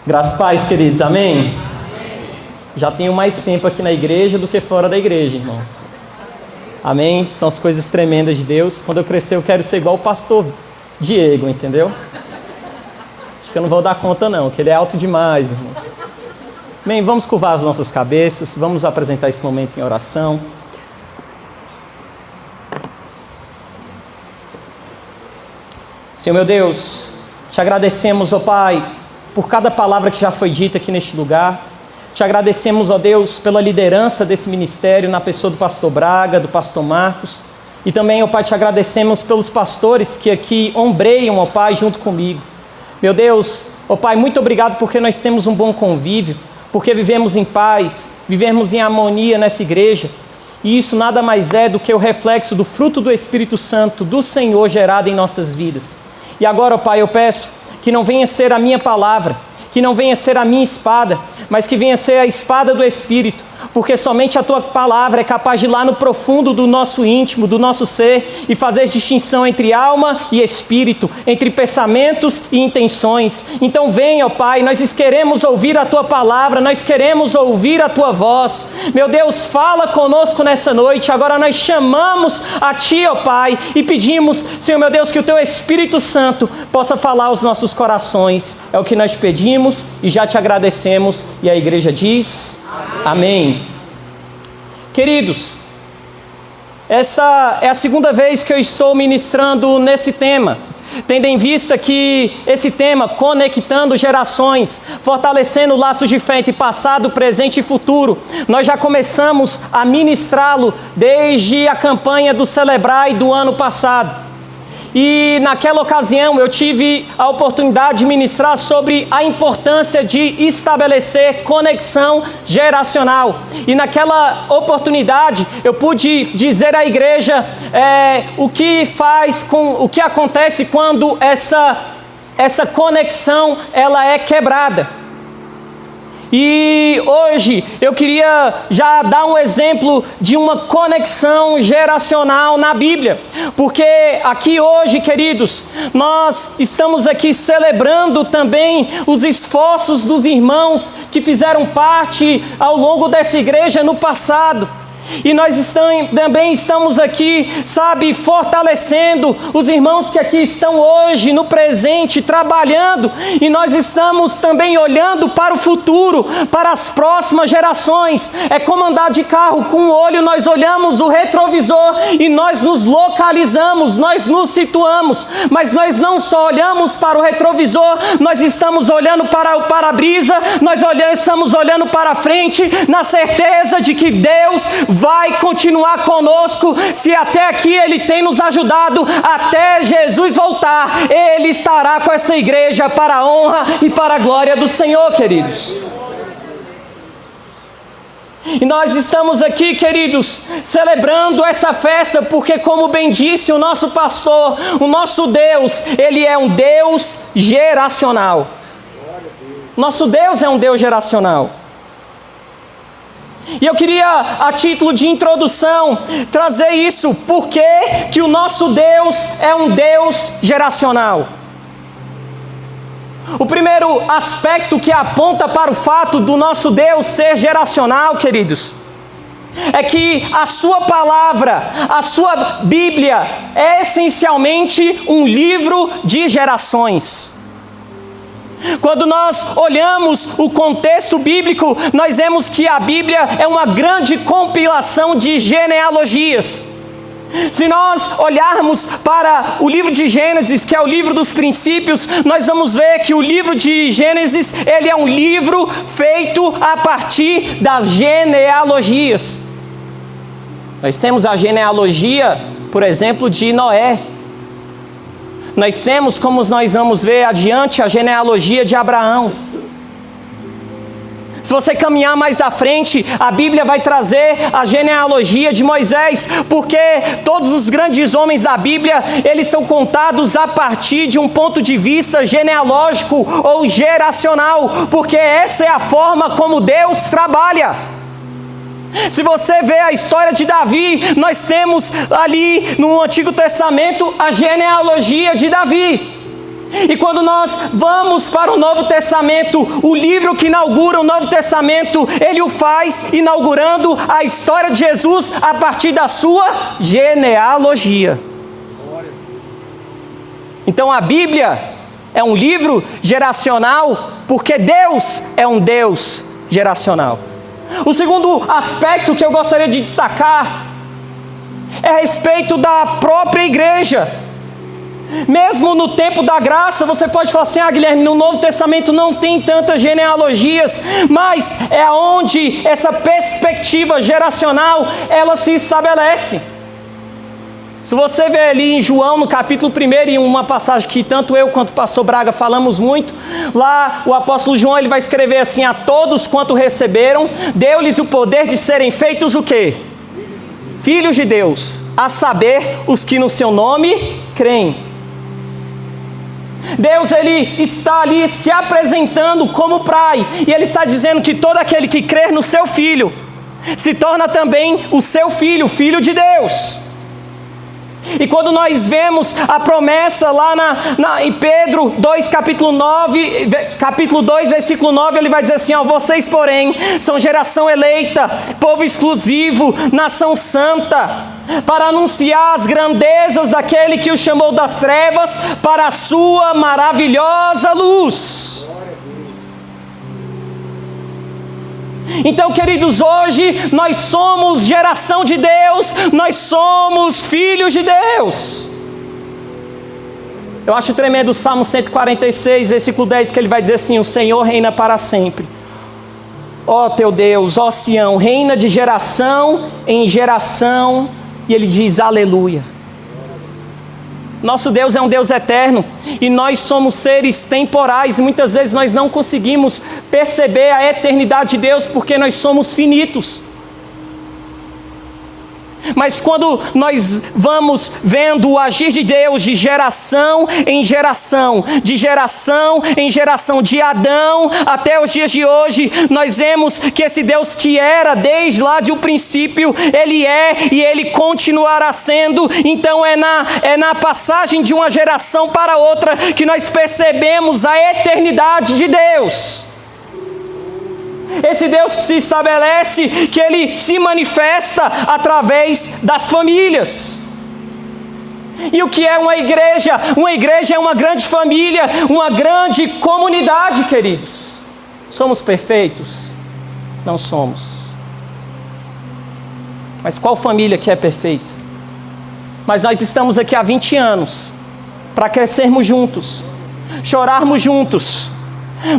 Graças a paz, queridos, amém? Já tenho mais tempo aqui na igreja do que fora da igreja, irmãos. Amém? São as coisas tremendas de Deus. Quando eu crescer eu quero ser igual o pastor Diego, entendeu? Acho que eu não vou dar conta não, que ele é alto demais, irmãos. Bem, vamos curvar as nossas cabeças, vamos apresentar esse momento em oração. Senhor meu Deus, te agradecemos, ó Pai, por cada palavra que já foi dita aqui neste lugar. Te agradecemos, ó Deus, pela liderança desse ministério na pessoa do pastor Braga, do pastor Marcos. E também, ó Pai, te agradecemos pelos pastores que aqui ombreiam, ó Pai, junto comigo. Meu Deus, ó Pai, muito obrigado porque nós temos um bom convívio, porque vivemos em paz, vivemos em harmonia nessa igreja. E isso nada mais é do que o reflexo do fruto do Espírito Santo, do Senhor gerado em nossas vidas. E agora, ó Pai, eu peço que não venha ser a minha palavra, que não venha ser a minha espada, mas que venha ser a espada do Espírito, porque somente a Tua palavra é capaz de ir lá no profundo do nosso íntimo, do nosso ser, e fazer distinção entre alma e espírito, entre pensamentos e intenções. Então venha, ó Pai, nós queremos ouvir a Tua palavra, nós queremos ouvir a Tua voz. Meu Deus, fala conosco nessa noite. Agora nós chamamos a Ti, ó Pai, e pedimos, Senhor meu Deus, que o Teu Espírito Santo possa falar aos nossos corações. É o que nós pedimos e já te agradecemos. E a igreja diz... Amém. Queridos, essa é a segunda vez que eu estou ministrando nesse tema, tendo em vista que esse tema, conectando gerações, fortalecendo laços de fé entre passado, presente e futuro, nós já começamos a ministrá-lo desde a campanha do Celebrai do ano passado. E naquela ocasião eu tive a oportunidade de ministrar sobre a importância de estabelecer conexão geracional. E naquela oportunidade eu pude dizer à igreja o que acontece quando essa conexão ela é quebrada. E hoje eu queria já dar um exemplo de uma conexão geracional na Bíblia, porque aqui hoje, queridos, nós estamos aqui celebrando também os esforços dos irmãos que fizeram parte ao longo dessa igreja no passado. E nós também estamos aqui, fortalecendo os irmãos que aqui estão hoje, no presente, trabalhando. E nós estamos também olhando para o futuro, para as próximas gerações. É como andar de carro, com um olho nós olhamos o retrovisor e nós nos localizamos, nós nos situamos. Mas nós não só olhamos para o retrovisor, nós estamos olhando para o para-brisa, estamos olhando para a frente, na certeza de que Deus vai continuar conosco. Se até aqui Ele tem nos ajudado, até Jesus voltar, Ele estará com essa igreja para a honra e para a glória do Senhor, queridos. E nós estamos aqui, queridos, celebrando essa festa, porque como bem disse o nosso pastor, o nosso Deus, Ele é um Deus geracional. Nosso Deus é um Deus geracional. E eu queria, a título de introdução, trazer isso, porque que o nosso Deus é um Deus geracional. O primeiro aspecto que aponta para o fato do nosso Deus ser geracional, queridos, é que a sua palavra, a sua Bíblia, é essencialmente um livro de gerações. Quando nós olhamos o contexto bíblico, nós vemos que a Bíblia é uma grande compilação de genealogias. Se nós olharmos para o livro de Gênesis, que é o livro dos princípios, nós vamos ver que o livro de Gênesis, ele é um livro feito a partir das genealogias. Nós temos a genealogia, por exemplo, de Noé. Nós temos, como nós vamos ver adiante, a genealogia de Abraão. Se você caminhar mais à frente, a Bíblia vai trazer a genealogia de Moisés, porque todos os grandes homens da Bíblia, eles são contados a partir de um ponto de vista genealógico ou geracional, porque essa é a forma como Deus trabalha. Se você vê a história de Davi, nós temos ali no Antigo Testamento a genealogia de Davi. E quando nós vamos para o Novo Testamento, o livro que inaugura o Novo Testamento, ele o faz inaugurando a história de Jesus a partir da sua genealogia. Então a Bíblia é um livro geracional, porque Deus é um Deus geracional. O segundo aspecto que eu gostaria de destacar é a respeito da própria igreja. Mesmo no tempo da graça, você pode falar assim: Guilherme, no Novo Testamento não tem tantas genealogias, mas é onde essa perspectiva geracional, ela se estabelece. Se você ver ali em João, no capítulo 1, em uma passagem que tanto eu quanto o pastor Braga falamos muito, lá o apóstolo João, ele vai escrever assim: a todos quanto receberam, deu-lhes o poder de serem feitos o quê? Filhos de Deus, a saber, os que no seu nome creem. Deus, ele está ali se apresentando como Pai, e ele está dizendo que todo aquele que crer no seu Filho, se torna também o seu filho, filho de Deus. E quando nós vemos a promessa lá em Pedro 2, capítulo 2, versículo 9, ele vai dizer assim: vocês, porém, são geração eleita, povo exclusivo, nação santa, para anunciar as grandezas daquele que o chamou das trevas para a sua maravilhosa luz. Então, queridos, hoje nós somos geração de Deus, nós somos filhos de Deus. Eu acho tremendo o Salmo 146, versículo 10, que ele vai dizer assim: o Senhor reina para sempre. Ó teu Deus, ó Sião, reina de geração em geração. E ele diz: aleluia. Nosso Deus é um Deus eterno, e nós somos seres temporais. Muitas vezes nós não conseguimos perceber a eternidade de Deus, porque nós somos finitos. Mas quando nós vamos vendo o agir de Deus de geração em geração, de Adão até os dias de hoje, nós vemos que esse Deus que era desde lá de o princípio, Ele é e Ele continuará sendo. Então é na passagem de uma geração para outra que nós percebemos a eternidade de Deus. Esse Deus que se estabelece, que Ele se manifesta através das famílias. E o que é uma igreja? Uma igreja é uma grande família, uma grande comunidade, queridos. Somos perfeitos? Não somos. Mas qual família que é perfeita? Mas nós estamos aqui há 20 anos para crescermos juntos, chorarmos juntos.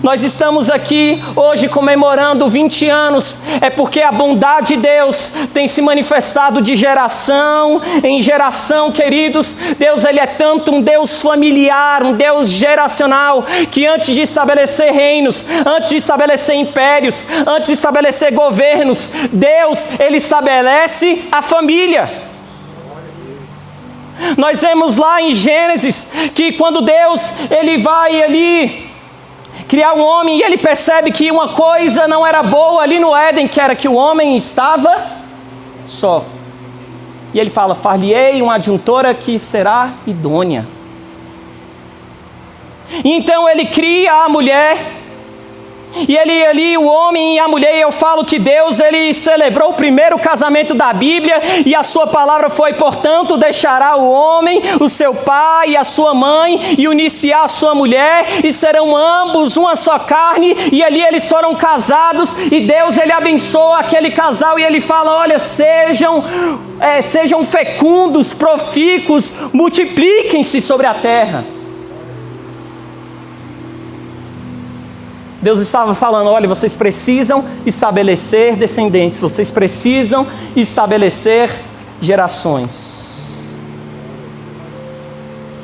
Nós estamos aqui hoje comemorando 20 anos, é porque a bondade de Deus tem se manifestado de geração em geração, queridos. Deus, Ele é tanto um Deus familiar, um Deus geracional, que antes de estabelecer reinos, antes de estabelecer impérios, antes de estabelecer governos, Deus, Ele estabelece a família. Nós vemos lá em Gênesis, que quando Deus, Ele vai ali criar um homem, e Ele percebe que uma coisa não era boa ali no Éden, que era que o homem estava só. E Ele fala: far-lhe-ei uma adjuntora que será idônea. E então Ele cria a mulher, e Ele ali, o homem e a mulher. E eu falo que Deus, Ele celebrou o primeiro casamento da Bíblia, e a sua palavra foi: portanto deixará o homem o seu pai e a sua mãe, e unir-se à sua mulher, e serão ambos uma só carne. E ali eles foram casados, e Deus, Ele abençoa aquele casal, e Ele fala: olha, sejam fecundos, profícuos, multipliquem-se sobre a terra. Deus estava falando: olha, vocês precisam estabelecer descendentes, vocês precisam estabelecer gerações.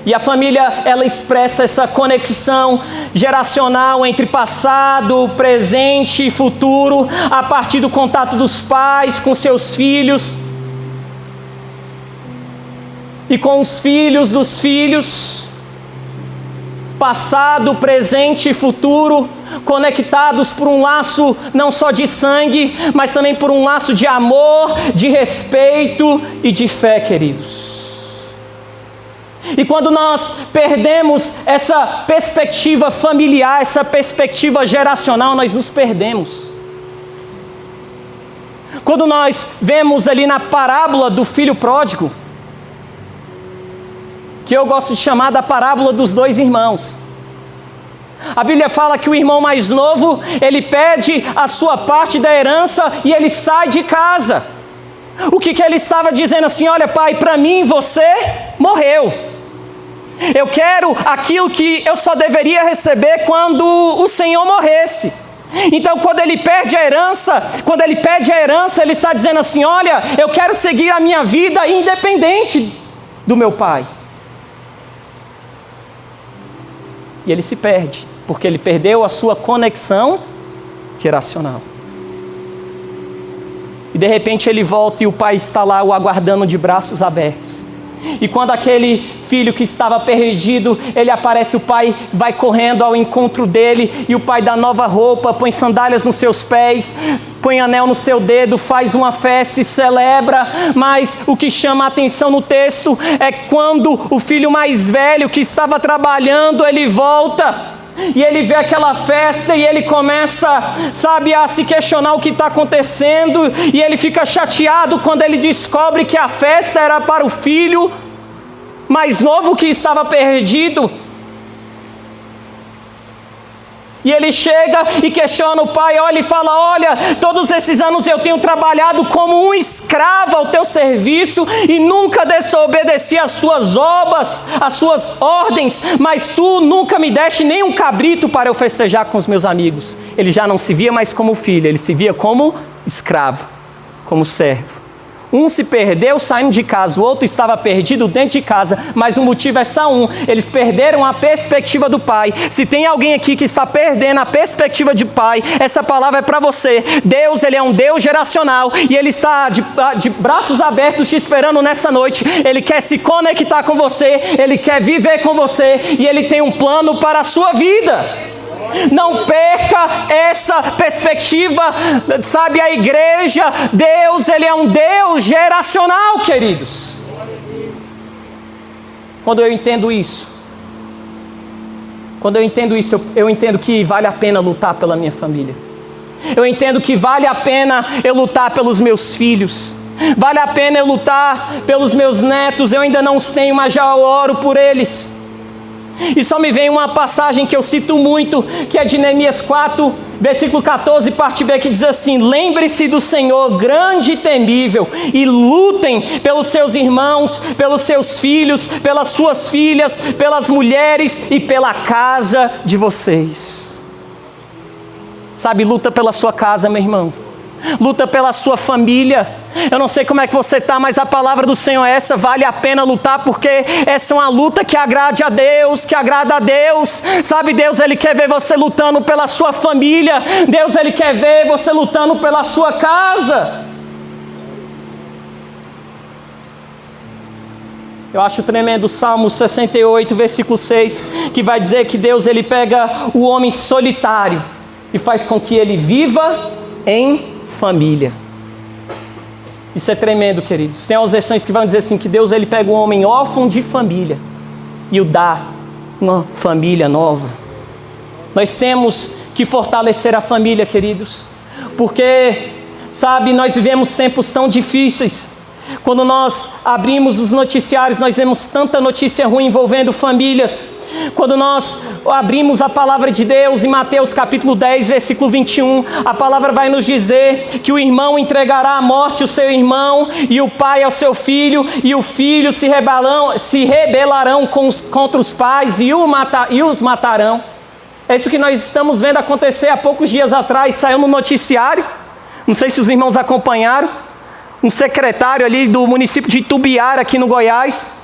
E a família, ela expressa essa conexão geracional entre passado, presente e futuro, a partir do contato dos pais com seus filhos, e com os filhos dos filhos. Passado, presente e futuro, conectados por um laço não só de sangue, mas também por um laço de amor, de respeito e de fé, queridos. E quando nós perdemos essa perspectiva familiar, essa perspectiva geracional, nós nos perdemos. Quando nós vemos ali na parábola do filho pródigo, que eu gosto de chamar da parábola dos dois irmãos, a Bíblia fala que o irmão mais novo, ele pede a sua parte da herança e ele sai de casa. O que ele estava dizendo assim: olha pai, para mim você morreu. Eu quero aquilo que eu só deveria receber quando o Senhor morresse. Então quando ele perde a herança, ele está dizendo assim: olha, eu quero seguir a minha vida independente do meu pai. E ele se perde, porque ele perdeu a sua conexão geracional. E de repente ele volta e o pai está lá o aguardando de braços abertos. E quando aquele filho que estava perdido, ele aparece, o pai vai correndo ao encontro dele, e o pai dá nova roupa, põe sandálias nos seus pés, põe anel no seu dedo, faz uma festa e celebra. Mas o que chama a atenção no texto é quando o filho mais velho que estava trabalhando, ele volta. E ele vê aquela festa e ele começa, a se questionar o que está acontecendo. E ele fica chateado quando ele descobre que a festa era para o filho mais novo que estava perdido. E ele chega e questiona o pai, olha e fala: olha, todos esses anos eu tenho trabalhado como um escravo ao teu serviço e nunca desobedeci às tuas às suas ordens, mas tu nunca me deste nem um cabrito para eu festejar com os meus amigos. Ele já não se via mais como filho, ele se via como escravo, como servo. Um se perdeu saindo de casa, o outro estava perdido dentro de casa, mas o motivo é só um: eles perderam a perspectiva do pai. Se tem alguém aqui que está perdendo a perspectiva de pai, essa palavra é para você. Deus, ele é um Deus geracional e ele está de braços abertos te esperando nessa noite. Ele quer se conectar com você, ele quer viver com você e ele tem um plano para a sua vida. Não perca essa perspectiva, a igreja, Deus, ele é um Deus geracional, queridos. Quando eu entendo isso, eu entendo que vale a pena lutar pela minha família. Eu entendo que vale a pena eu lutar pelos meus filhos. Vale a pena eu lutar pelos meus netos. Eu ainda não os tenho, mas já oro por eles. E só me vem uma passagem que eu cito muito, que é de Neemias 4, versículo 14, parte B, que diz assim: lembre-se do Senhor grande e temível, e lutem pelos seus irmãos, pelos seus filhos, pelas suas filhas, pelas mulheres e pela casa de vocês. Luta pela sua casa, meu irmão. Luta pela sua família. Eu não sei como é que você está, mas a palavra do Senhor é essa: vale a pena lutar, porque essa é uma luta que agrade a Deus, que agrada a Deus. Deus, ele quer ver você lutando pela sua família. Deus, ele quer ver você lutando pela sua casa. Eu acho tremendo o Salmo 68, versículo 6, que vai dizer que Deus, ele pega o homem solitário e faz com que ele viva em família. Isso é tremendo, queridos. Tem umas versões que vão dizer assim, que Deus, ele pega um homem órfão de família e o dá uma família nova. Nós temos que fortalecer a família, queridos, porque, nós vivemos tempos tão difíceis. Quando nós abrimos os noticiários, nós vemos tanta notícia ruim envolvendo famílias. Quando nós abrimos a palavra de Deus em Mateus capítulo 10, versículo 21, a palavra vai nos dizer que o irmão entregará à morte o seu irmão, e o pai ao seu filho, e o filho se rebelarão contra os pais e os matarão. É isso que nós estamos vendo acontecer há poucos dias atrás. Saiu no noticiário, não sei se os irmãos acompanharam, um secretário ali do município de Itubiara, aqui no Goiás,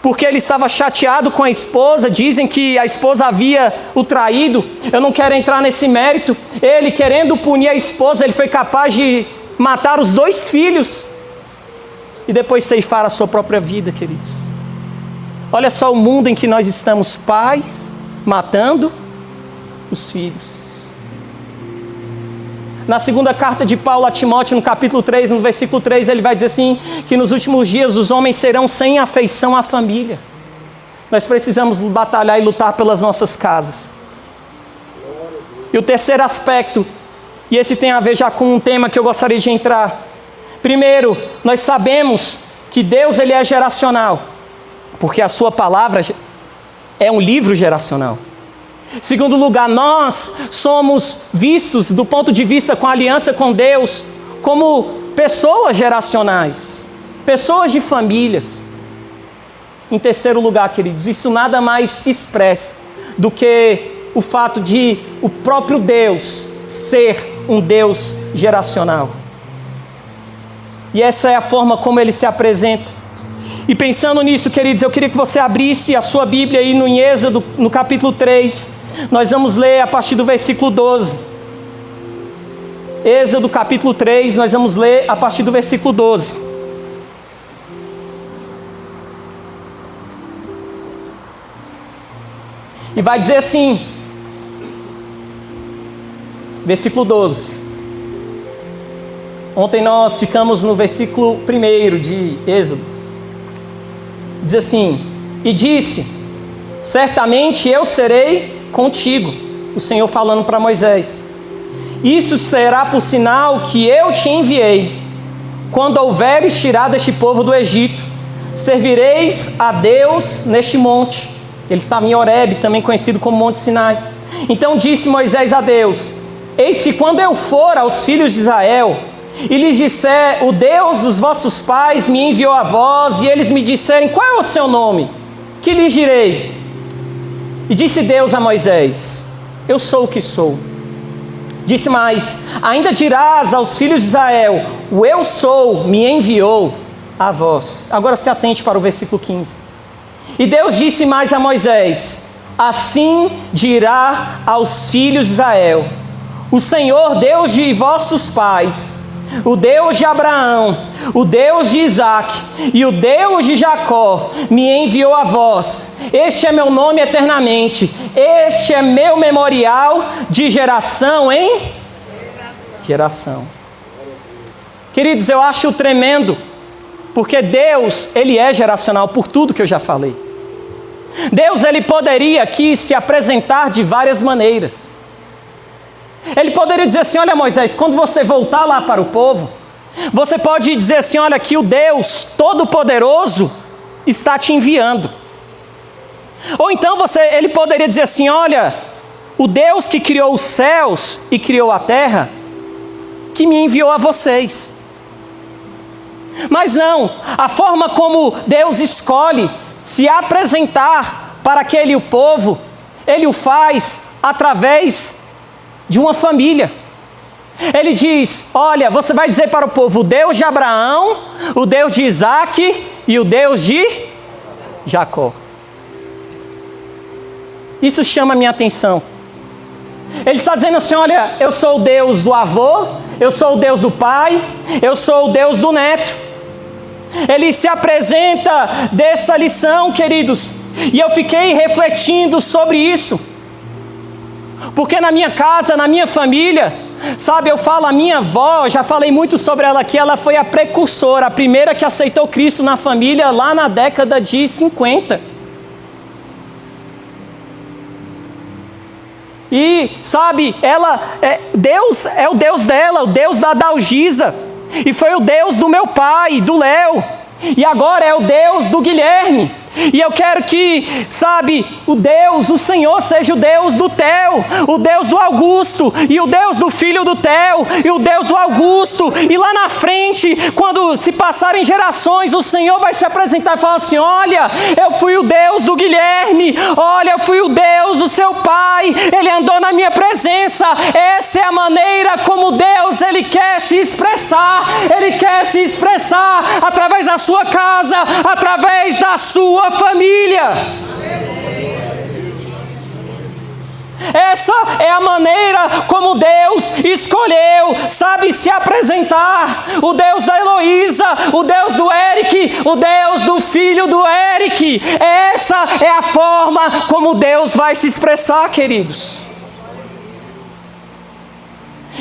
porque ele estava chateado com a esposa. Dizem que a esposa havia o traído. Eu não quero entrar nesse mérito. Ele, querendo punir a esposa, ele foi capaz de matar os 2 filhos e depois ceifar a sua própria vida, queridos. Olha só o mundo em que nós estamos: pais matando os filhos. Na segunda carta de Paulo a Timóteo, no capítulo 3, no versículo 3, ele vai dizer assim, que nos últimos dias os homens serão sem afeição à família. nós precisamos batalhar e lutar pelas nossas casas. E o terceiro aspecto, e esse tem a ver já com um tema que eu gostaria de entrar. Primeiro, nós sabemos que Deus ele é geracional, porque a sua palavra é um livro geracional. Segundo lugar, nós somos vistos do ponto de vista com a aliança com Deus como pessoas geracionais, pessoas de famílias. Em terceiro lugar, queridos, isso nada mais expressa do que o fato de o próprio Deus ser um Deus geracional. E essa é a forma como ele se apresenta. E pensando nisso, queridos, eu queria que você abrisse a sua Bíblia aí no Êxodo, no capítulo 3. Nós vamos ler a partir do versículo 12. Êxodo capítulo 3, nós vamos ler a partir do versículo 12. E vai dizer assim, versículo 12. Ontem nós ficamos no versículo 1 de Êxodo. Diz assim: e disse, certamente eu serei contigo, o Senhor falando para Moisés. Isso será por sinal que eu te enviei. Quando houveres tirado este povo do Egito, servireis a Deus neste monte. Ele estava em Horebe, também conhecido como Monte Sinai. Então disse Moisés a Deus: eis que quando eu for aos filhos de Israel e lhes disser, o Deus dos vossos pais me enviou a vós, e eles me disserem, qual é o seu nome? Que lhes direi? E disse Deus a Moisés: eu sou o que sou. Disse mais: ainda dirás aos filhos de Israel, o eu sou me enviou a vós. Agora se atente para o versículo 15. E Deus disse mais a Moisés: assim dirá aos filhos de Israel, o Senhor Deus de vossos pais, o Deus de Abraão, o Deus de Isaque e o Deus de Jacó me enviou a vós. Este é meu nome eternamente, este é meu memorial de geração em geração. Queridos, eu acho tremendo, porque Deus, ele é geracional por tudo que eu já falei. Deus, ele poderia aqui se apresentar de várias maneiras. Ele poderia dizer assim: olha Moisés, quando você voltar lá para o povo, você pode dizer assim, olha que o Deus Todo-Poderoso está te enviando. Ou então ele poderia dizer assim, olha, o Deus que criou os céus e criou a terra, que me enviou a vocês. Mas não, a forma como Deus escolhe se apresentar para aquele povo, ele o faz através de uma família. Ele diz, olha, você vai dizer para o povo, o Deus de Abraão, o Deus de Isaque e o Deus de Jacó. Isso chama a minha atenção. Ele está dizendo assim, olha, eu sou o Deus do avô, eu sou o Deus do pai, eu sou o Deus do neto. Ele se apresenta dessa lição, queridos, e eu fiquei refletindo sobre isso. Porque na minha casa, na minha família, sabe, eu falo, a minha avó, já falei muito sobre ela aqui, ela foi a precursora, a primeira que aceitou Cristo na família lá na década de 50. E, sabe, Deus é o Deus dela, o Deus da Dalgisa, e foi o Deus do meu pai, do Léo, e agora é o Deus do Guilherme. E eu quero que, sabe, o Senhor seja o Deus do Theo, o Deus do Augusto, e o Deus do filho do Theo, e o Deus do Augusto, e lá na frente, quando se passarem gerações, o Senhor vai se apresentar e falar assim, olha, eu fui o Deus do Guilherme, olha, eu fui o Deus do seu pai, ele andou na minha presença. Essa é a maneira como Deus, ele quer se expressar através da sua casa, através da sua família. Essa é a maneira como Deus escolheu, sabe, se apresentar. O Deus da Heloísa, o Deus do Eric, o Deus do filho do Eric. Essa é a forma como Deus vai se expressar, queridos.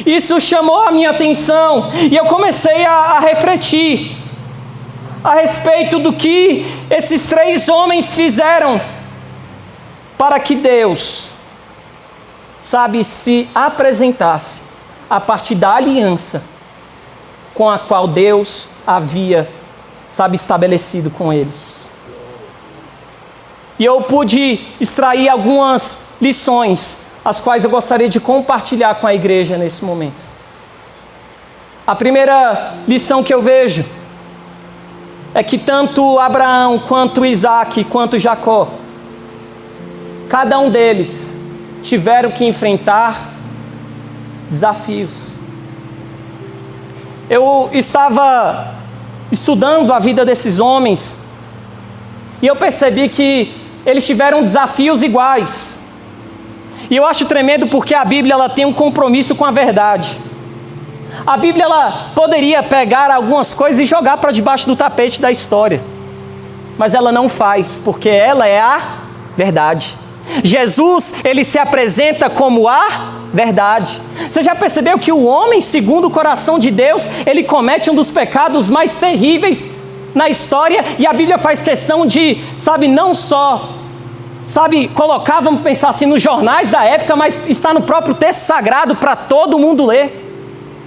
Isso chamou a minha atenção e eu comecei a refletir a respeito do que esses 3 homens fizeram para que Deus, se apresentasse a partir da aliança com a qual Deus havia, estabelecido com eles. E eu pude extrair algumas lições, as quais eu gostaria de compartilhar com a igreja nesse momento. A primeira lição que eu vejo é que tanto Abraão, quanto Isaac, quanto Jacó, cada um deles tiveram que enfrentar desafios. Eu estava estudando a vida desses homens e eu percebi que eles tiveram desafios iguais. E eu acho tremendo porque a Bíblia ela tem um compromisso com a verdade. A Bíblia ela poderia pegar algumas coisas e jogar para debaixo do tapete da história, mas ela não faz, porque ela é a verdade. Jesus, ele se apresenta como a verdade. Você já percebeu que o homem, segundo o coração de Deus, ele comete um dos pecados mais terríveis na história, e a Bíblia faz questão de, não só, colocar, vamos pensar assim, nos jornais da época, mas está no próprio texto sagrado para todo mundo ler,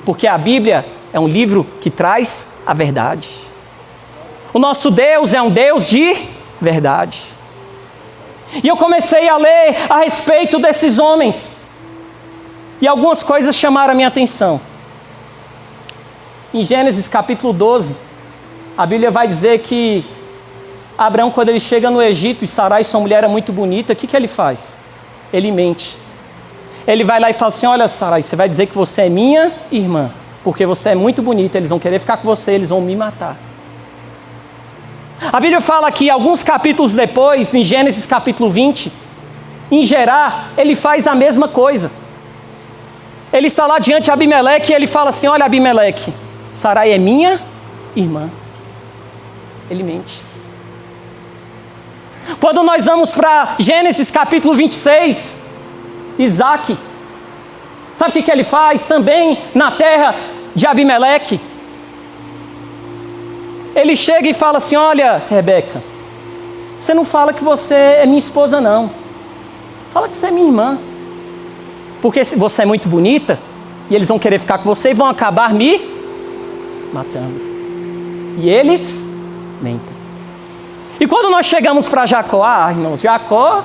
porque a Bíblia é um livro que traz a verdade. O nosso Deus é um Deus de verdade. E eu comecei a ler a respeito desses homens, e algumas coisas chamaram a minha atenção. Em Gênesis capítulo 12, a Bíblia vai dizer que Abraão, quando ele chega no Egito, e Sarai, sua mulher, é muito bonita, o que ele faz? Ele mente. Ele vai lá e fala assim: olha, Sarai, você vai dizer que você é minha irmã, porque você é muito bonita, eles vão querer ficar com você, eles vão me matar. A Bíblia fala que alguns capítulos depois, em Gênesis capítulo 20, em Gerar, ele faz a mesma coisa. Ele está lá diante de Abimeleque e ele fala assim: olha, Abimeleque, Sarai é minha irmã. Ele mente. Quando nós vamos para Gênesis capítulo 26, Isaac, sabe o que ele faz também na terra de Abimeleque? Ele chega e fala assim: olha, Rebeca, você não fala que você é minha esposa não, fala que você é minha irmã, porque você é muito bonita, e eles vão querer ficar com você e vão acabar me matando. E eles mentem. E quando nós chegamos para Jacó, irmãos, Jacó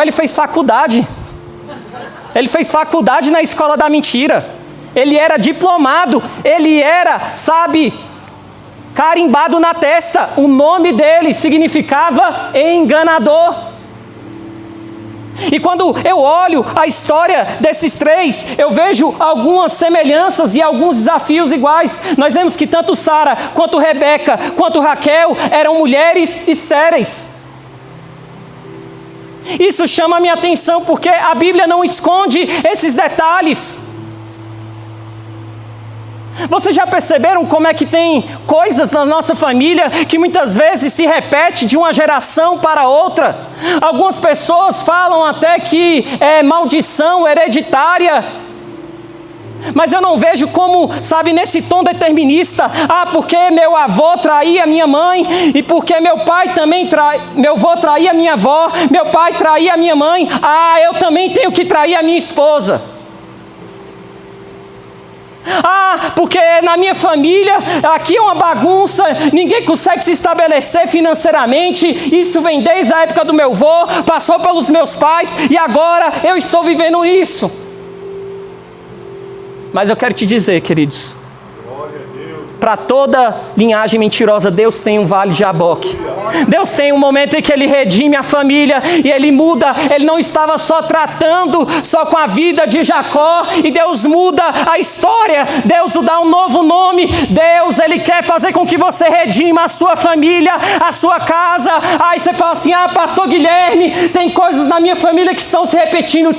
ele fez faculdade. Ele fez faculdade na escola da mentira. Ele era diplomado. Ele era, carimbado na testa. O nome dele significava enganador. E quando eu olho a história desses três, eu vejo algumas semelhanças e alguns desafios iguais. Nós vemos que tanto Sara, quanto Rebeca, quanto Raquel eram mulheres estéreis. Isso chama a minha atenção porque a Bíblia não esconde esses detalhes. Vocês já perceberam como é que tem coisas na nossa família que muitas vezes se repete de uma geração para outra? Algumas pessoas falam até que é maldição hereditária, mas eu não vejo como, nesse tom determinista: porque meu avô traía minha mãe, e porque meu pai também meu avô traía minha avó, meu pai traía minha mãe, eu também tenho que trair a minha esposa. Porque na minha família, aqui é uma bagunça, ninguém consegue se estabelecer financeiramente, isso vem desde a época do meu avô, passou pelos meus pais, e agora eu estou vivendo isso. Mas eu quero te dizer, queridos, para toda linhagem mentirosa, Deus tem um vale de Jaboque. Deus tem um momento em que Ele redime a família e Ele muda. Ele não estava só tratando só com a vida de Jacó, e Deus muda a história. Deus dá um novo nome. Deus, Ele quer fazer com que você redima a sua família, a sua casa. Aí você fala assim: pastor Guilherme, tem coisas na minha família que estão se repetindo.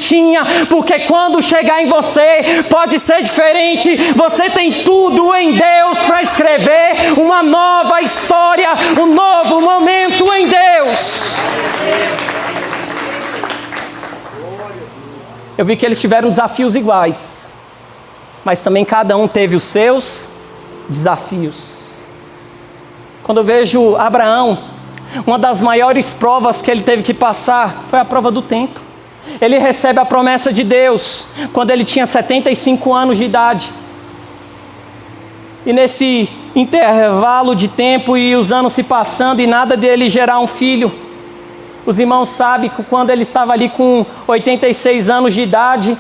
Porque quando chegar em você, pode ser diferente. Você tem tudo em Deus para escrever uma nova história, um novo momento em Deus. Eu vi que eles tiveram desafios iguais, mas também cada um teve os seus desafios. Quando eu vejo Abraão, Uma das maiores provas que ele teve que passar foi a prova do tempo. Ele recebe a promessa de Deus quando ele tinha 75 anos de idade. E nesse intervalo de tempo e os anos se passando e nada dele gerar um filho, os irmãos sabem que quando ele estava ali com 86 anos de idade,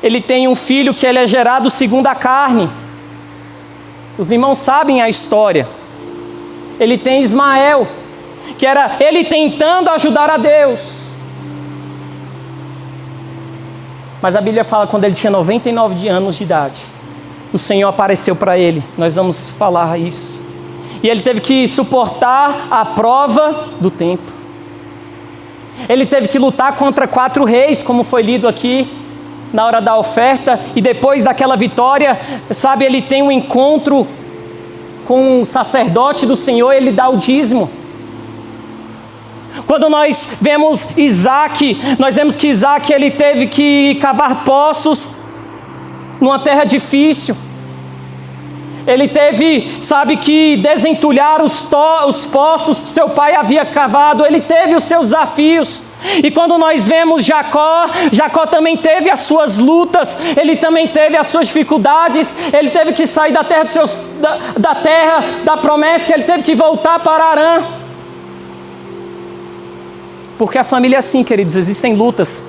ele tem um filho que ele é gerado segundo a carne. Os irmãos sabem a história. Ele tem Ismael, que era ele tentando ajudar a Deus. Mas a Bíblia fala que quando ele tinha 99 anos de idade, o Senhor apareceu para ele. Nós vamos falar isso. E ele teve que suportar a prova do tempo. Ele teve que lutar contra 4 reis, como foi lido aqui na hora da oferta. E depois daquela vitória, sabe, ele tem um encontro com o sacerdote do Senhor, ele dá o dízimo. Quando nós vemos Isaac, nós vemos que Isaac ele teve que cavar poços numa terra difícil. Ele teve, sabe, que desentulhar os poços que seu pai havia cavado. Ele teve os seus desafios. E quando nós vemos Jacó, Jacó também teve as suas lutas. Ele também teve as suas dificuldades. Ele teve que sair da terra da terra da promessa. Ele teve que voltar para Harã. Porque a família é assim, queridos. Existem lutas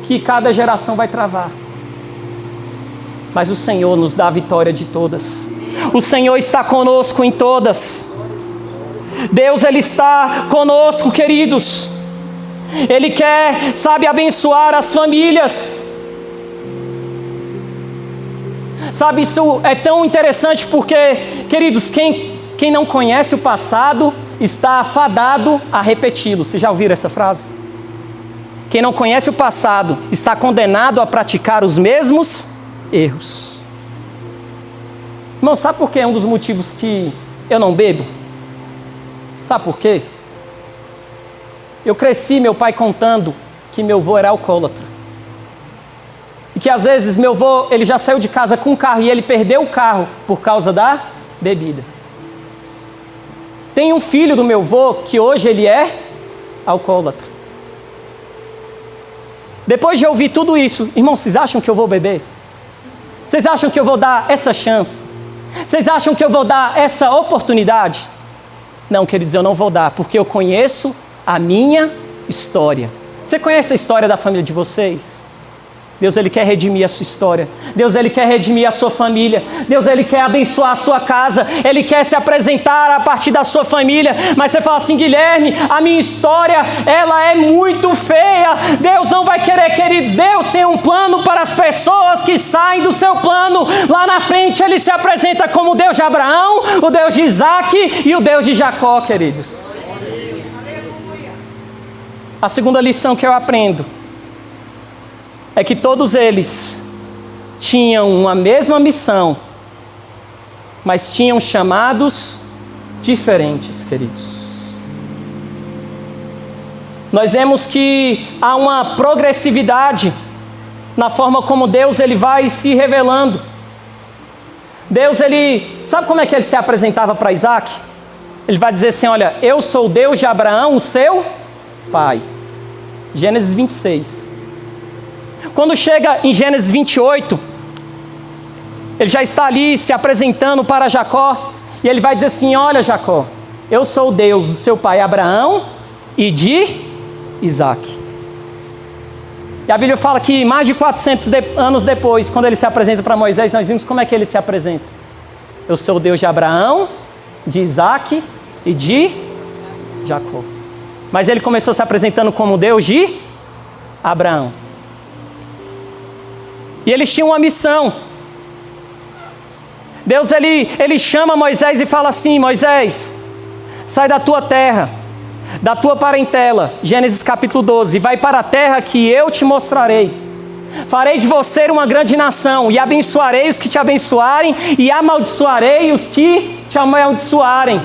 que cada geração vai travar. Mas o Senhor nos dá a vitória de todas. O Senhor está conosco em todas. Deus, Ele está conosco, queridos. Ele quer, sabe, abençoar as famílias. Sabe, isso é tão interessante porque, queridos, quem não conhece o passado está afadado a repeti-lo. Vocês já ouviram essa frase? Quem não conhece o passado está condenado a praticar os mesmos erros. Irmão, sabe por que é um dos motivos que eu não bebo? Sabe por quê? Eu cresci, meu pai contando que meu avô era alcoólatra. E que às vezes meu avô, ele já saiu de casa com um carro e ele perdeu o carro por causa da bebida. Tem um filho do meu avô que hoje ele é alcoólatra. Depois de ouvir tudo isso, irmãos, vocês acham que eu vou beber? Vocês acham que eu vou dar essa chance? Vocês acham que eu vou dar essa oportunidade? Não, queridos, eu não vou dar, porque eu conheço a minha história. Você conhece a história da família de vocês? Deus, Ele quer redimir a sua história. Deus, Ele quer redimir a sua família. Deus, Ele quer abençoar a sua casa. Ele quer se apresentar a partir da sua família. Mas você fala assim: Guilherme, a minha história, ela é muito feia. Deus não vai querer, queridos. Deus tem um plano para as pessoas que saem do seu plano. Lá na frente Ele se apresenta como o Deus de Abraão, o Deus de Isaac e o Deus de Jacó, queridos. A segunda lição que eu aprendo é que todos eles tinham uma mesma missão, mas tinham chamados diferentes, queridos. Nós vemos que há uma progressividade na forma como Deus ele vai se revelando. Deus, ele, sabe como é que ele se apresentava para Isaac? Ele vai dizer assim: olha, eu sou o Deus de Abraão, o seu pai. Gênesis 26. Quando chega em Gênesis 28, ele já está ali se apresentando para Jacó, e ele vai dizer assim: olha, Jacó, eu sou o Deus do seu pai Abraão e de Isaac. E a Bíblia fala que mais de 400 anos depois, quando ele se apresenta para Moisés, nós vimos como é que ele se apresenta. Eu sou o Deus de Abraão, de Isaac e de Jacó. Mas ele começou se apresentando como Deus de Abraão. E eles tinham uma missão. Deus ele chama Moisés e fala assim: Moisés, sai da tua terra, da tua parentela, Gênesis capítulo 12, vai para a terra que eu te mostrarei. Farei de você uma grande nação, e abençoarei os que te abençoarem, e amaldiçoarei os que te amaldiçoarem.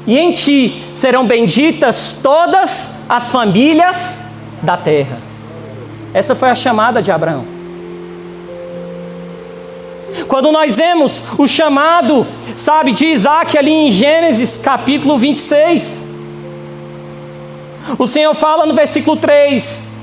E em ti serão benditas todas as famílias da terra. Essa foi a chamada de Abraão. Quando nós vemos o chamado, sabe, de Isaac ali em Gênesis capítulo 26, o Senhor fala no versículo 3: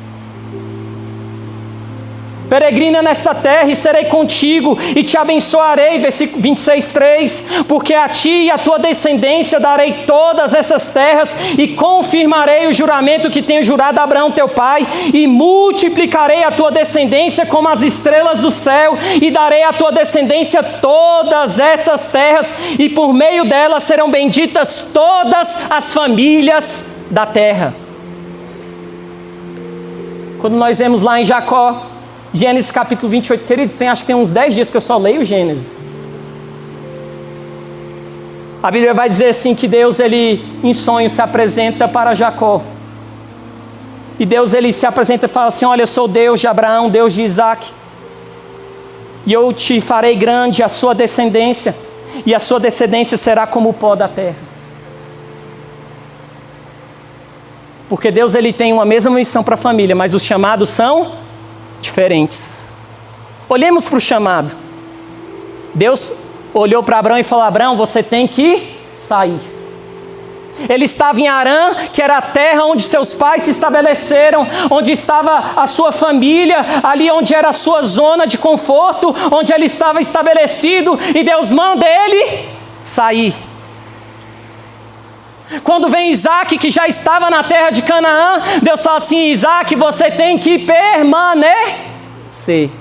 peregrina nessa terra e serei contigo e te abençoarei, versículo 26, 3, porque a ti e a tua descendência darei todas essas terras e confirmarei o juramento que tenho jurado a Abraão teu pai, e multiplicarei a tua descendência como as estrelas do céu, e darei à tua descendência todas essas terras, e por meio delas serão benditas todas as famílias da terra. Quando nós vemos lá em Jacó, Gênesis capítulo 28, queridos, acho que tem uns 10 dias que eu só leio Gênesis. A Bíblia vai dizer assim que Deus, ele em sonho se apresenta para Jacó. E Deus, ele se apresenta e fala assim: olha, eu sou Deus de Abraão, Deus de Isaac. E eu te farei grande a sua descendência, e a sua descendência será como o pó da terra. Porque Deus, ele tem uma mesma missão para a família, mas os chamados são diferentes. Olhemos para o chamado. Deus olhou para Abraão e falou: Abraão, você tem que sair. Ele estava em Harã, que era a terra onde seus pais se estabeleceram, onde estava a sua família, ali onde era a sua zona de conforto, onde ele estava estabelecido, e Deus manda ele sair. Quando vem Isaac, que já estava na terra de Canaã, Deus fala assim: Isaac, você tem que permanecer.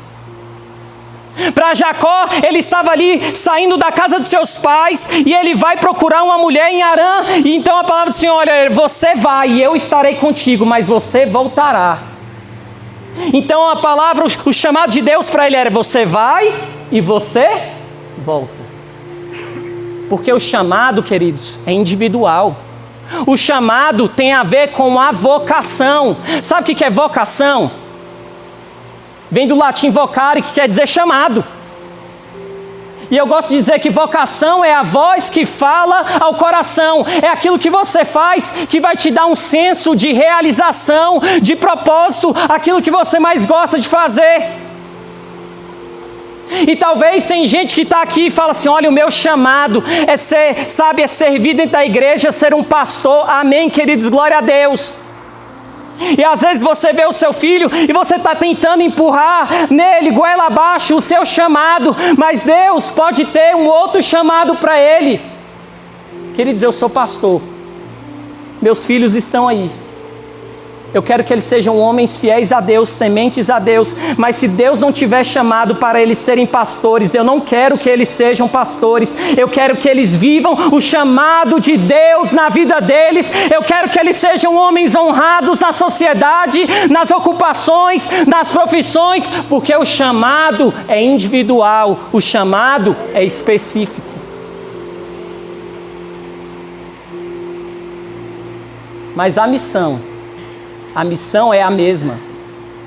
Para Jacó, ele estava ali saindo da casa dos seus pais, e ele vai procurar uma mulher em Harã, e então a palavra do Senhor: olha, você vai e eu estarei contigo, mas você voltará. Então a palavra, o chamado de Deus para ele era: você vai e você volta. Porque o chamado, queridos, é individual. O chamado tem a ver com a vocação. Sabe o que é vocação? Vem do latim vocare, que quer dizer chamado. E eu gosto de dizer que vocação é a voz que fala ao coração. É aquilo que você faz que vai te dar um senso de realização, de propósito, aquilo que você mais gosta de fazer. E talvez tem gente que está aqui e fala assim: olha, o meu chamado é ser, sabe, é servir dentro da igreja, ser um pastor. Amém, queridos, glória a Deus. E às vezes você vê o seu filho e você está tentando empurrar nele, goela abaixo, o seu chamado, mas Deus pode ter um outro chamado para ele. Queridos, eu sou pastor, meus filhos estão aí. Eu quero que eles sejam homens fiéis a Deus, tementes a Deus. Mas se Deus não tiver chamado para eles serem pastores, eu não quero que eles sejam pastores. Eu quero que eles vivam o chamado de Deus na vida deles. Eu quero que eles sejam homens honrados na sociedade, nas ocupações, nas profissões. Porque o chamado é individual, o chamado é específico. Mas a missão é a mesma.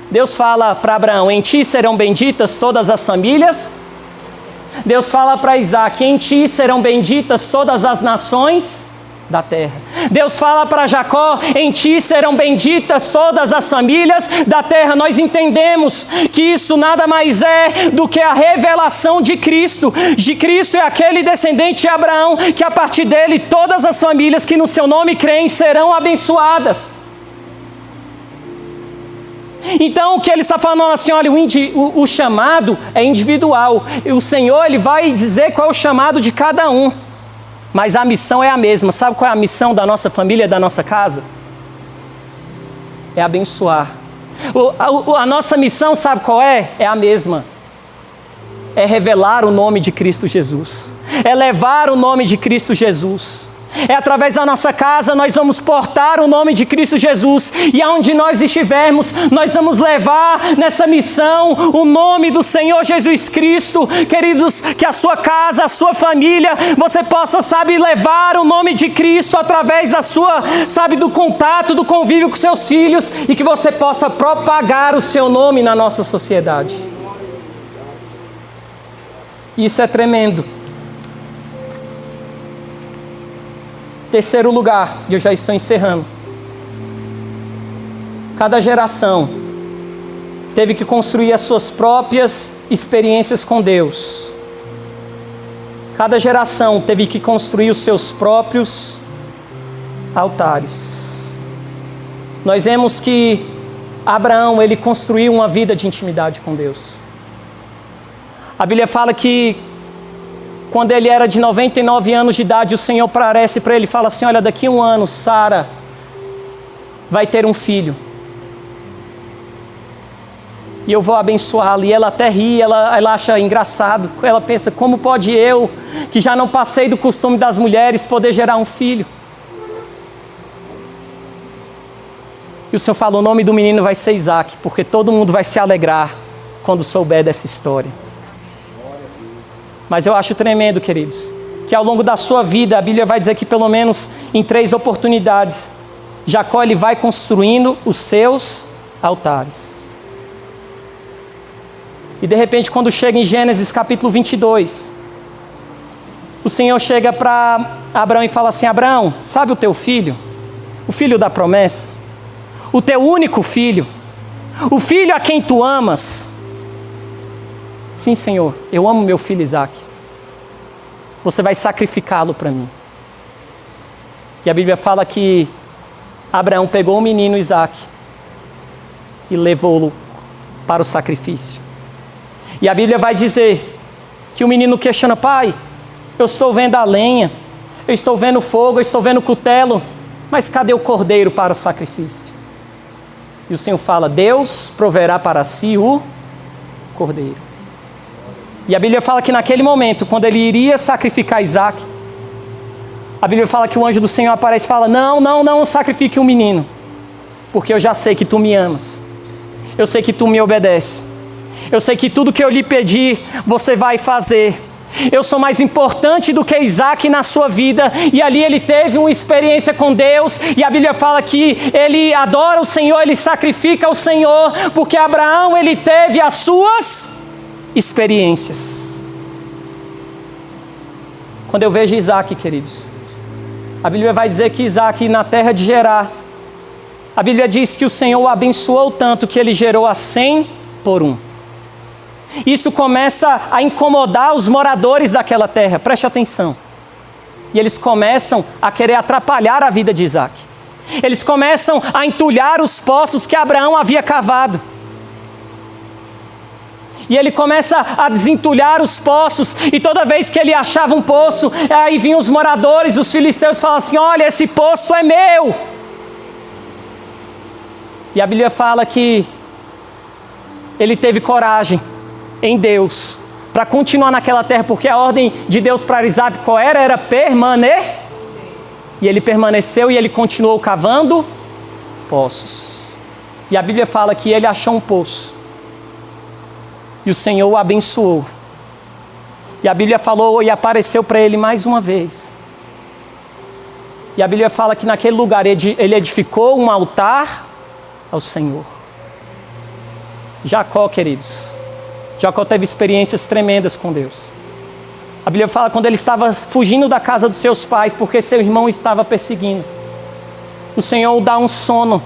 Deus fala para Abraão: em ti serão benditas todas as famílias. Deus fala para Isaac: em ti serão benditas todas as nações da terra. Deus fala para Jacó: em ti serão benditas todas as famílias da terra. Nós entendemos que isso nada mais é do que a revelação de Cristo. De Cristo é aquele descendente de Abraão, que a partir dele todas as famílias que no seu nome creem serão abençoadas. Então o que ele está falando assim: olha, o chamado é individual. O Senhor, ele vai dizer qual é o chamado de cada um. Mas a missão é a mesma. Sabe qual é a missão da nossa família, da nossa casa? É abençoar. A nossa missão, sabe qual é? É a mesma. É revelar o nome de Cristo Jesus. É levar o nome de Cristo Jesus. É através da nossa casa nós vamos portar o nome de Cristo Jesus, e aonde nós estivermos, nós vamos levar nessa missão o nome do Senhor Jesus Cristo. Queridos, que a sua casa, a sua família, você possa, sabe, levar o nome de Cristo através da sua, sabe, do contato, do convívio com seus filhos, e que você possa propagar o seu nome na nossa sociedade. Isso é tremendo. Terceiro lugar, e eu já estou encerrando. Cada geração teve que construir as suas próprias experiências com Deus. Cada geração teve que construir os seus próprios altares. Nós vemos que Abraão, ele construiu uma vida de intimidade com Deus. A Bíblia fala que quando ele era de 99 anos de idade, o Senhor aparece para ele e fala assim: olha, daqui a 1 ano, Sara vai ter um filho. E eu vou abençoá-la. E ela até ri, ela acha engraçado. Ela pensa: como pode eu, que já não passei do costume das mulheres, poder gerar um filho? E o Senhor fala: o nome do menino vai ser Isaac, porque todo mundo vai se alegrar quando souber dessa história. Mas eu acho tremendo, queridos, que ao longo da sua vida, a Bíblia vai dizer que pelo menos em 3 oportunidades, Jacó ele vai construindo os seus altares. E de repente, quando chega em Gênesis capítulo 22, o Senhor chega para Abraão e fala assim: Abraão, sabe o teu filho? O filho da promessa? O teu único filho? O filho a quem tu amas? Sim, Senhor, eu amo meu filho Isaac. Você vai sacrificá-lo para mim. E a Bíblia fala que Abraão pegou o menino Isaac e levou-o para o sacrifício. E a Bíblia vai dizer que o menino questiona: pai, eu estou vendo a lenha, eu estou vendo o fogo, eu estou vendo o cutelo, mas cadê o cordeiro para o sacrifício? E o Senhor fala: Deus proverá para si o cordeiro. E a Bíblia fala que naquele momento, quando ele iria sacrificar Isaac, a Bíblia fala que o anjo do Senhor aparece e fala: não sacrifique um menino, porque eu já sei que tu me amas, eu sei que tu me obedeces, eu sei que tudo que eu lhe pedi, você vai fazer. Eu sou mais importante do que Isaac na sua vida. E ali ele teve uma experiência com Deus. E a Bíblia fala que ele adora o Senhor, ele sacrifica o Senhor, porque Abraão ele teve as suas experiências. Quando eu vejo Isaac, queridos, a Bíblia vai dizer que Isaac na terra de Gerar, a Bíblia diz que o Senhor o abençoou tanto que ele gerou a 100 por 1. Isso começa a incomodar os moradores daquela terra, preste atenção. E eles começam a querer atrapalhar a vida de Isaac. Eles começam a entulhar os poços que Abraão havia cavado. E ele começa a desentulhar os poços, e toda vez que ele achava um poço, aí vinham os moradores, os filisteus, e falavam assim: olha, esse poço é meu. E a Bíblia fala que ele teve coragem em Deus para continuar naquela terra, porque a ordem de Deus para Isaac qual era? Era permanecer. E ele permaneceu e ele continuou cavando poços. E a Bíblia fala que ele achou um poço e o Senhor o abençoou. E a Bíblia falou e apareceu para ele mais uma vez. E a Bíblia fala que naquele lugar ele edificou um altar ao Senhor. Jacó, queridos, Jacó teve experiências tremendas com Deus. A Bíblia fala quando ele estava fugindo da casa dos seus pais, porque seu irmão o estava perseguindo. O Senhor o dá um sono.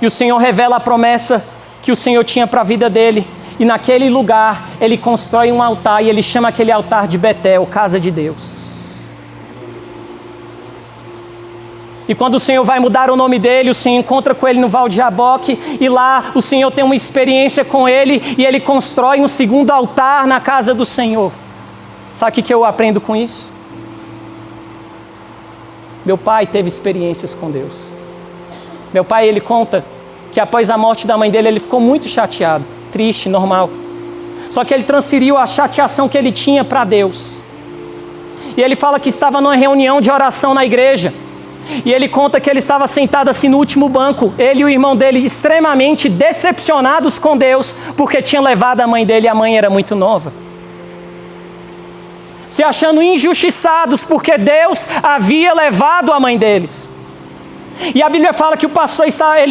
E o Senhor revela a promessa que o Senhor tinha para a vida dele. E naquele lugar, ele constrói um altar e ele chama aquele altar de Betel, casa de Deus. E quando o Senhor vai mudar o nome dele, o Senhor encontra com ele no Val de Jaboque, e lá o Senhor tem uma experiência com ele, e ele constrói um segundo altar na casa do Senhor. Sabe o que eu aprendo com isso? Meu pai teve experiências com Deus. Meu pai, ele conta que após a morte da mãe dele, ele ficou muito chateado, triste, normal. Só que ele transferiu a chateação que ele tinha para Deus. E ele fala que estava numa reunião de oração na igreja. E ele conta que ele estava sentado assim no último banco, ele e o irmão dele extremamente decepcionados com Deus, porque tinham levado a mãe dele e a mãe era muito nova. Se achando injustiçados porque Deus havia levado a mãe deles. E a Bíblia fala que o pastor estava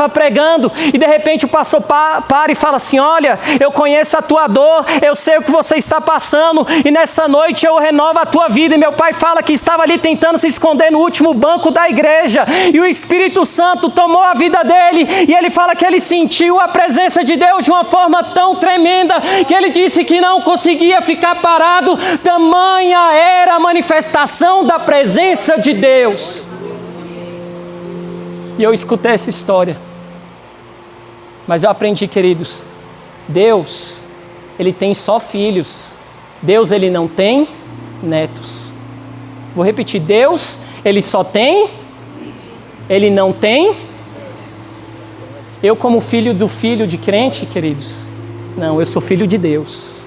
pregando, e de repente o pastor para e fala assim: olha, eu conheço a tua dor, eu sei o que você está passando, e nessa noite eu renovo a tua vida. E meu pai fala que estava ali tentando se esconder no último banco da igreja, e o Espírito Santo tomou a vida dele, e ele fala que ele sentiu a presença de Deus de uma forma tão tremenda, que ele disse que não conseguia ficar parado, tamanha era a manifestação da presença de Deus. E eu escutei essa história, mas eu aprendi, queridos, Deus, Ele tem só filhos. Deus, Ele não tem netos. Vou repetir, Deus, Ele não tem. Eu como filho de crente, queridos, não, eu sou filho de Deus.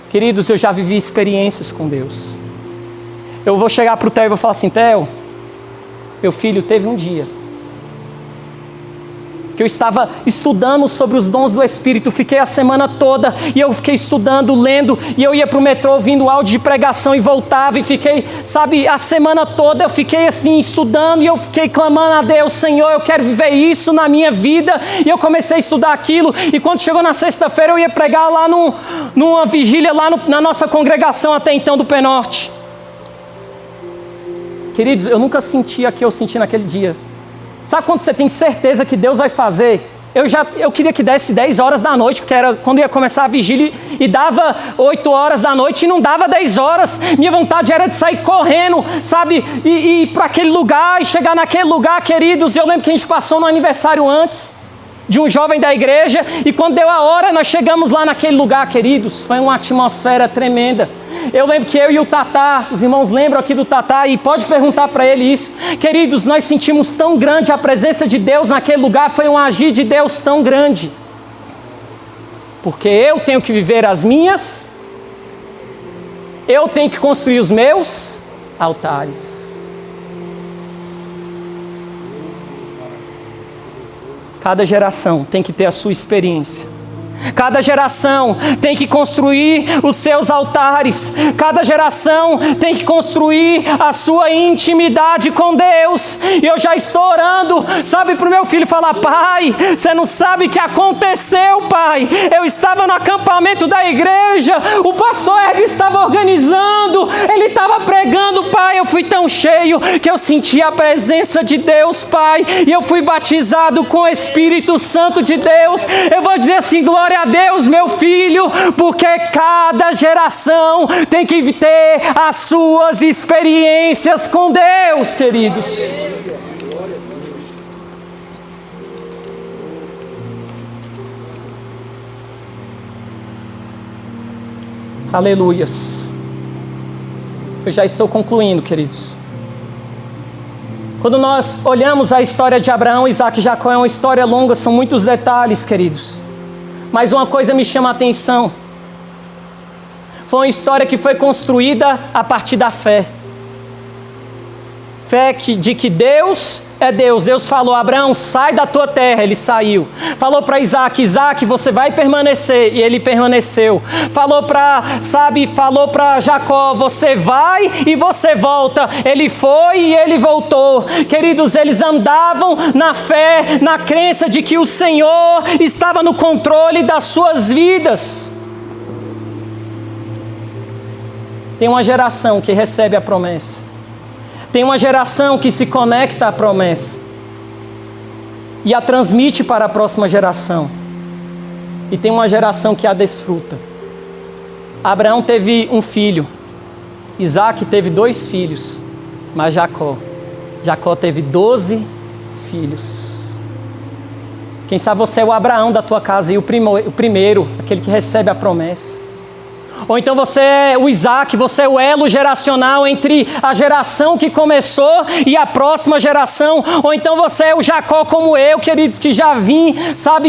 Queridos, eu já vivi experiências com Deus. Eu vou chegar para o Theo e vou falar assim: Theo, meu filho, teve um dia que eu estava estudando sobre os dons do Espírito, fiquei a semana toda, e eu fiquei estudando, lendo, e eu ia para o metrô ouvindo áudio de pregação e voltava, e fiquei, a semana toda eu fiquei assim, estudando, e eu fiquei clamando a Deus: Senhor, eu quero viver isso na minha vida, e eu comecei a estudar aquilo, e quando chegou na sexta-feira eu ia pregar lá numa vigília, lá na nossa congregação até então do Penorte. Queridos, eu nunca senti o que eu senti naquele dia. Sabe quando você tem certeza que Deus vai fazer? Eu queria que desse 10 horas da noite, porque era quando ia começar a vigília, e dava 8 horas da noite e não dava 10 horas. Minha vontade era de sair correndo, e ir para aquele lugar, e chegar naquele lugar, queridos. Eu lembro que a gente passou no aniversário antes de um jovem da igreja, e quando deu a hora, nós chegamos lá naquele lugar, queridos. Foi uma atmosfera tremenda. Eu lembro que eu e o Tatá, os irmãos lembram aqui do Tatá, e pode perguntar para ele isso. Queridos, nós sentimos tão grande a presença de Deus naquele lugar, foi um agir de Deus tão grande. Porque eu tenho que viver as minhas, eu tenho que construir os meus altares. Cada geração tem que ter a sua experiência. Cada geração tem que construir os seus altares. Cada geração tem que construir a sua intimidade com Deus. E eu já estou orando, para o meu filho falar: pai, você não sabe o que aconteceu, pai. Eu estava no acampamento da igreja, o pastor Herb estava organizando, ele estava pregando, pai. Eu fui tão cheio que eu senti a presença de Deus, pai. E eu fui batizado com o Espírito Santo de Deus. Eu vou dizer assim: glória a Deus, meu filho, porque cada geração tem que ter as suas experiências com Deus, queridos. Aleluias. Eu já estou concluindo, queridos. Quando nós olhamos a história de Abraão, Isaac e Jacó, é uma história longa, são muitos detalhes, queridos. Mas uma coisa me chama a atenção. Foi uma história que foi construída a partir da fé. Fé de que Deus é Deus. Deus falou: Abraão, sai da tua terra. Ele saiu. Falou para Isaac: Isaac, você vai permanecer. E ele permaneceu. Falou para Jacó: você vai e você volta. Ele foi e ele voltou. Queridos, eles andavam na fé, na crença de que o Senhor estava no controle das suas vidas. Tem uma geração que recebe a promessa. Tem uma geração que se conecta à promessa e a transmite para a próxima geração. E tem uma geração que a desfruta. Abraão teve um filho. Isaac teve 2 filhos. Mas Jacó teve 12 filhos. Quem sabe você é o Abraão da tua casa e o primeiro, aquele que recebe a promessa. Ou então você é o Isaac, você é o elo geracional entre a geração que começou e a próxima geração. Ou então você é o Jacó como eu, queridos, que já vim,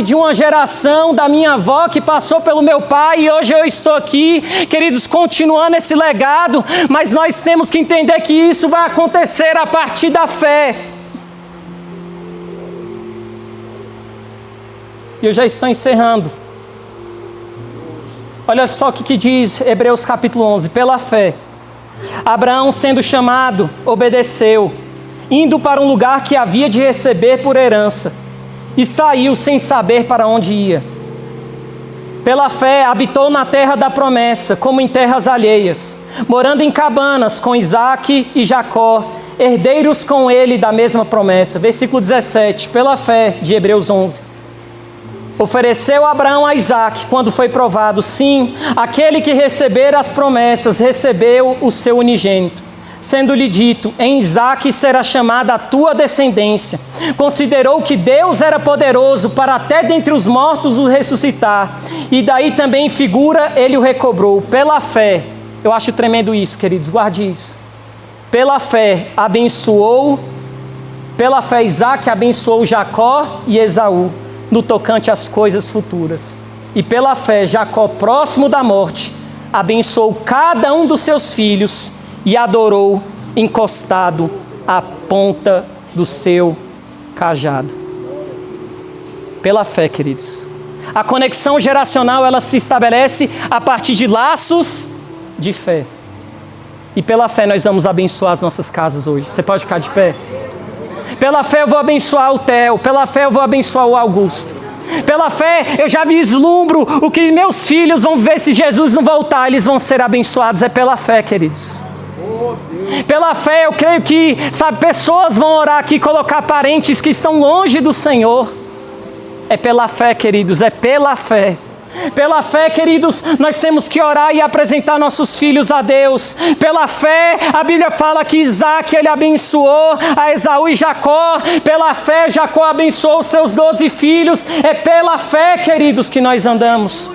de uma geração da minha avó que passou pelo meu pai e hoje eu estou aqui, queridos, continuando esse legado. Mas nós temos que entender que isso vai acontecer a partir da fé. E eu já estou encerrando. Olha só o que diz Hebreus capítulo 11. Pela fé, Abraão, sendo chamado, obedeceu, indo para um lugar que havia de receber por herança, e saiu sem saber para onde ia. Pela fé, habitou na terra da promessa, como em terras alheias, morando em cabanas com Isaque e Jacó, herdeiros com ele da mesma promessa. Versículo 17, pela fé, de Hebreus 11. Ofereceu Abraão a Isaque, quando foi provado, sim, aquele que receber as promessas, recebeu o seu unigênito. Sendo-lhe dito, em Isaque será chamada a tua descendência. Considerou que Deus era poderoso para até dentre os mortos o ressuscitar. E daí também em figura ele o recobrou. Pela fé, eu acho tremendo isso, queridos, guarde isso. Pela fé Isaque abençoou Jacó e Esaú, no tocante às coisas futuras. E pela fé, Jacó, próximo da morte, abençoou cada um dos seus filhos e adorou encostado à ponta do seu cajado. Pela fé, queridos. A conexão geracional, ela se estabelece a partir de laços de fé. E pela fé nós vamos abençoar as nossas casas hoje. Você pode ficar de pé? Pela fé eu vou abençoar o Theo. Pela fé eu vou abençoar o Augusto. Pela fé eu já vislumbro o que meus filhos vão ver se Jesus não voltar. Eles vão ser abençoados. É pela fé, queridos. Pela fé eu creio que, pessoas vão orar aqui, colocar parentes que estão longe do Senhor. É pela fé, queridos, é pela fé. Pela fé, queridos, nós temos que orar e apresentar nossos filhos a Deus. Pela fé, a Bíblia fala que Isaque, ele abençoou a Esaú e Jacó. Pela fé, Jacó abençoou os seus 12 filhos. É pela fé, queridos, que nós andamos.